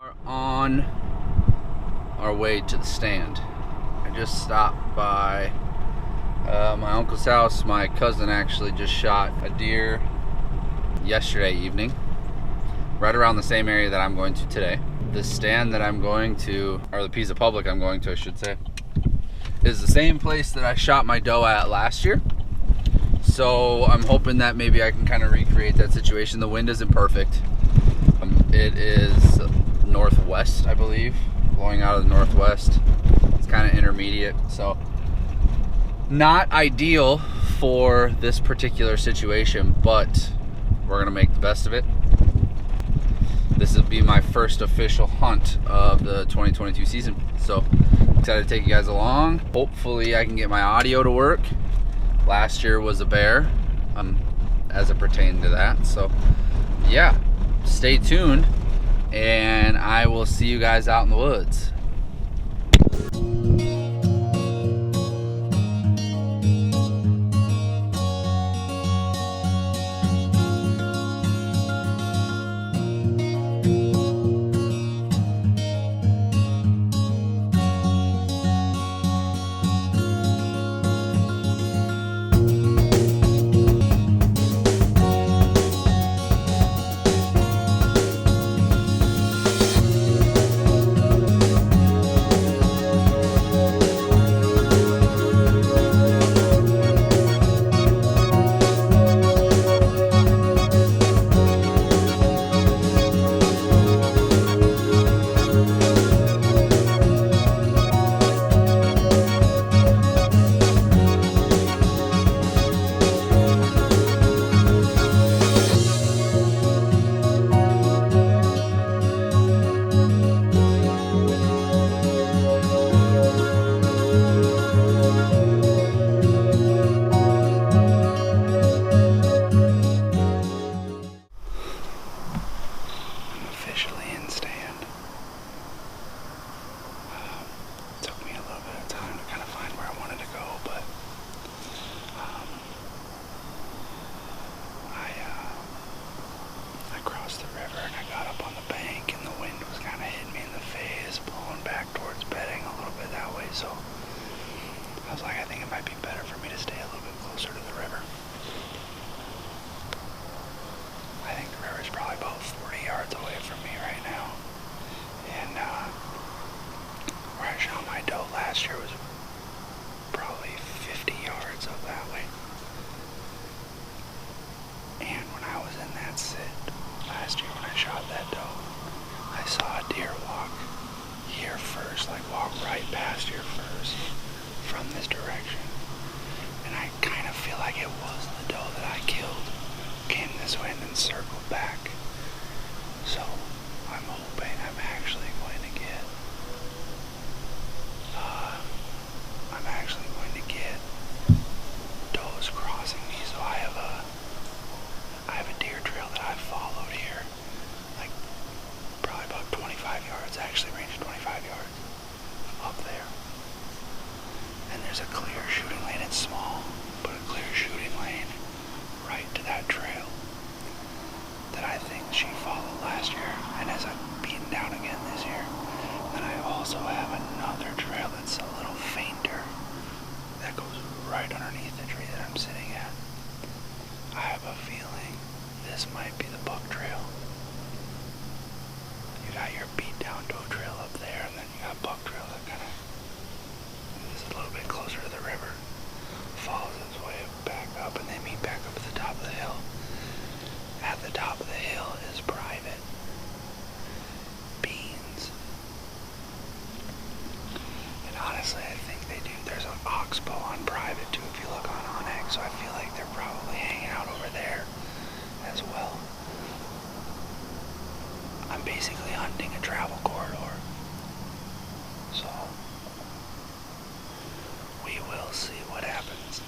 Are on our way to the stand. I just stopped by my uncle's house. My cousin actually just shot a deer yesterday evening, right around the same area that I'm going to today. The stand that I'm going to, or the piece of public I'm going to, I should say, is the same place that I shot my doe at last year. So I'm hoping that maybe I can kind of recreate that situation. The wind isn't perfect. It is northwest, I believe, blowing out of the northwest. It's kind of intermediate, so not ideal for this particular situation, but we're gonna make the best of it. This will be my first official hunt of the 2022 season, so excited to take you guys along. Hopefully I can get my audio to work. Last year was a bear, as it pertained to that, so yeah, stay tuned and I will see you guys out in the woods. So I was like, I think it might be better for me to stay a little bit closer to the river. I think the river is probably about 40 yards away from me right now. And where I shot my doe last year was probably 50 yards up that way. And when I was in that sit last year when I shot that doe, I saw a deer walk here first, like walk right past here first from this direction, and I kind of feel like it was the doe that I killed, came this way and then circled back. So I'm hoping I'm actually going to get does crossing me. So I have a deer trail that I've followed here, like probably about 25 yards, actually range 25 yards up there. And there's a clear shooting lane. It's small, but a clear shooting lane right to that trail that I think she followed last year and has beaten down again this year. And I also have another trail that's a little fainter that goes right underneath the tree that I'm sitting at. I have a feeling this might be the buck trail. You got your beat down doe trail up there, and then you got buck trail that kind of is a little bit closer to the river, follows its way back up, and they meet back up at the top of the hill. At the top of the hill is private beans. And honestly, I think they do. There's an oxbow on private too if you look on Onyx, so I feel like they're probably hanging out over there as well. I'm basically hunting a travel corridor. So we will see what happens.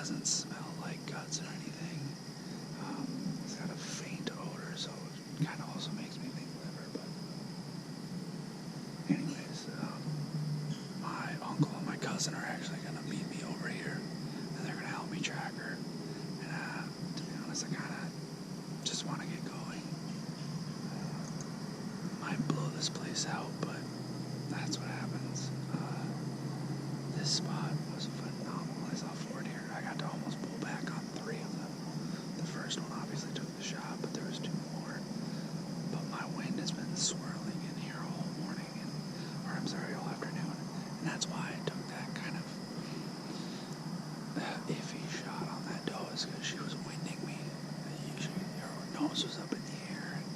doesn't smell like guts or anything. It's got a faint odor, so it kind of also makes me think liver. But anyways, my uncle and my cousin are actually going to meet me over here, and they're going to help me track her. And to be honest, I kind of just want to get going. Might blow this place out, but that's what happens. This spot was phenomenal. I saw 4 deer. I got to almost pull back on 3 of them. The first one obviously took the shot, but there was 2 more. But my wind has been swirling in here all morning, all afternoon. And that's why I took that kind of iffy shot on that doe, is because she was winding me. Her nose was up in the air. And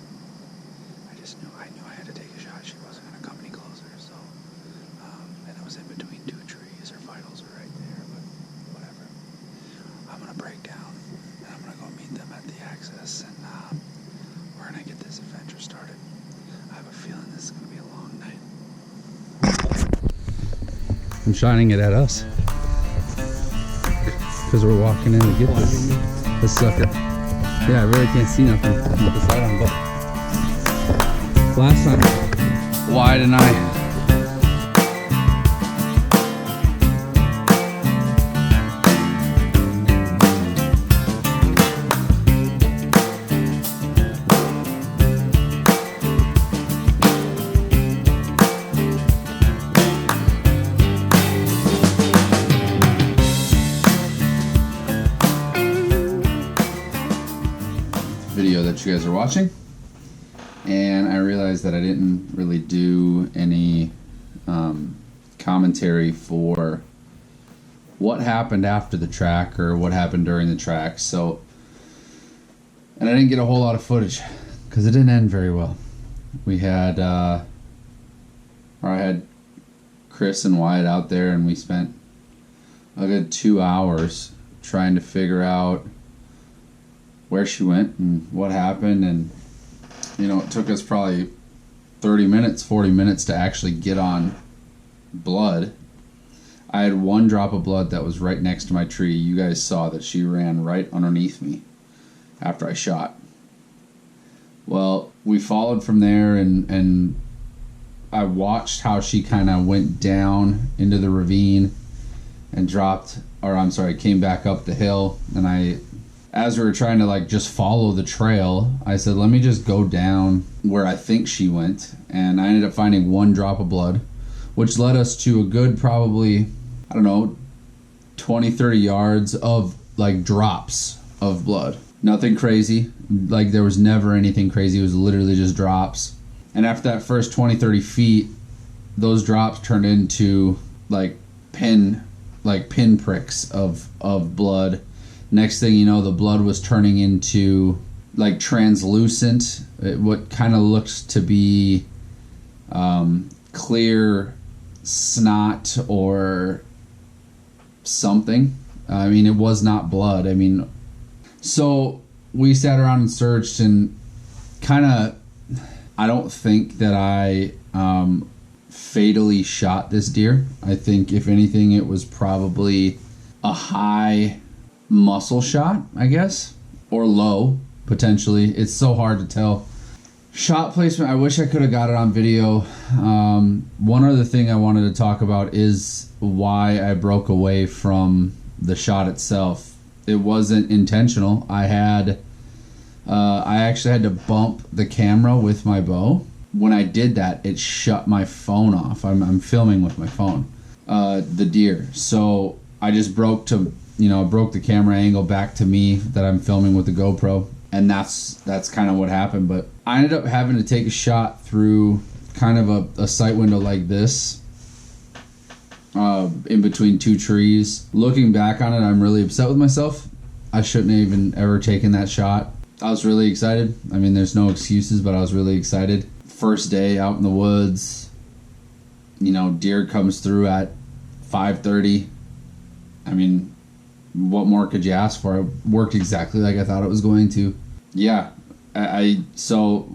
I knew I had to take a shot. She wasn't going to come any closer, so and it was in between 2 trees. Her vitals were right there, but whatever. I'm going to break down, and I'm going to go meet them at the access, and we're going to get this adventure started. I have a feeling this is going to be a long night. I'm shining it at us because we're walking in to get this sucker. Yeah, I really can't see nothing with this light on, but last time, why didn't I? Video that you guys are watching, and I realized that I didn't really do any commentary for what happened after the track or what happened during the track. So, and I didn't get a whole lot of footage because it didn't end very well. We had, or I had Chris and Wyatt out there, and we spent a good 2 hours trying to figure out where she went and what happened. And it took us probably 30 minutes, 40 minutes to actually get on blood. I had 1 drop of blood that was right next to my tree. You guys saw that she ran right underneath me after I shot. Well, we followed from there, and I watched how she kind of went down into the ravine and came back up the hill. And as we were trying to just follow the trail, I said, let me just go down where I think she went. And I ended up finding 1 drop of blood, which led us to a good probably, 20, 30 yards of drops of blood. Nothing crazy. There was never anything crazy. It was literally just drops. And after that first 20, 30 feet, those drops turned into pin pricks of blood. Next thing you know, the blood was turning into translucent, what kind of looks to be clear snot or something. It was not blood. So we sat around and searched, and I don't think that I fatally shot this deer. I think if anything, it was probably a high muscle shot, I guess, or low, potentially. It's so hard to tell. Shot placement, I wish I could have got it on video. One other thing I wanted to talk about is why I broke away from the shot itself. It wasn't intentional. I actually had to bump the camera with my bow. When I did that, it shut my phone off. I'm filming with my phone, the deer. So I just broke the camera angle back to me that I'm filming with the GoPro, and that's kind of what happened. But I ended up having to take a shot through kind of a sight window like this, in between 2 trees. Looking back on it, I'm really upset with myself. I shouldn't have even ever taken that shot. I was really excited. There's no excuses, but I was really excited. First day out in the woods, deer comes through at 5:30. What more could you ask for? It worked exactly like I thought it was going to. Yeah, so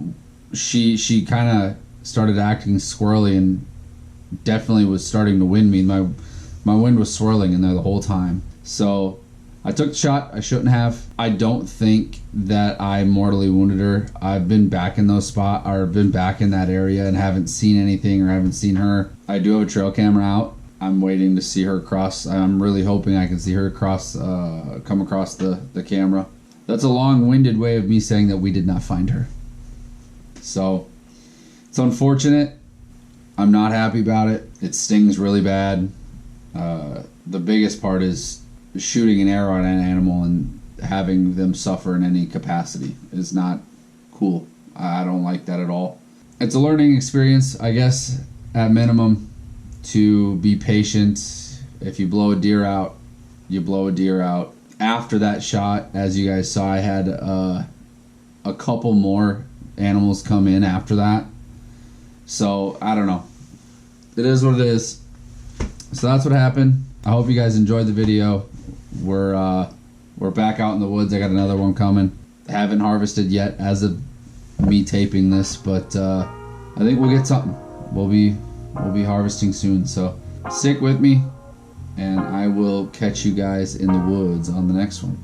she kind of started acting squirrely and definitely was starting to wind me. My wind was swirling in there the whole time. So I took the shot. I shouldn't have. I don't think that I mortally wounded her. I've been back in those spots, or been back in that area and haven't seen anything or haven't seen her. I do have a trail camera out. I'm waiting to see her cross. I'm really hoping I can see her come across the camera. That's a long-winded way of me saying that we did not find her. So, it's unfortunate. I'm not happy about it. It stings really bad. The biggest part is shooting an arrow at an animal and having them suffer in any capacity is not cool. I don't like that at all. It's a learning experience, I guess, at minimum, to be patient. If you blow a deer out, you blow a deer out. After that shot, as you guys saw, I had a couple more animals come in after that. So, I don't know. It is what it is. So that's what happened. I hope you guys enjoyed the video. We're back out in the woods. I got another one coming. Haven't harvested yet as of me taping this, but I think we'll get something. We'll be harvesting soon. So stick with me, and I will catch you guys in the woods on the next one.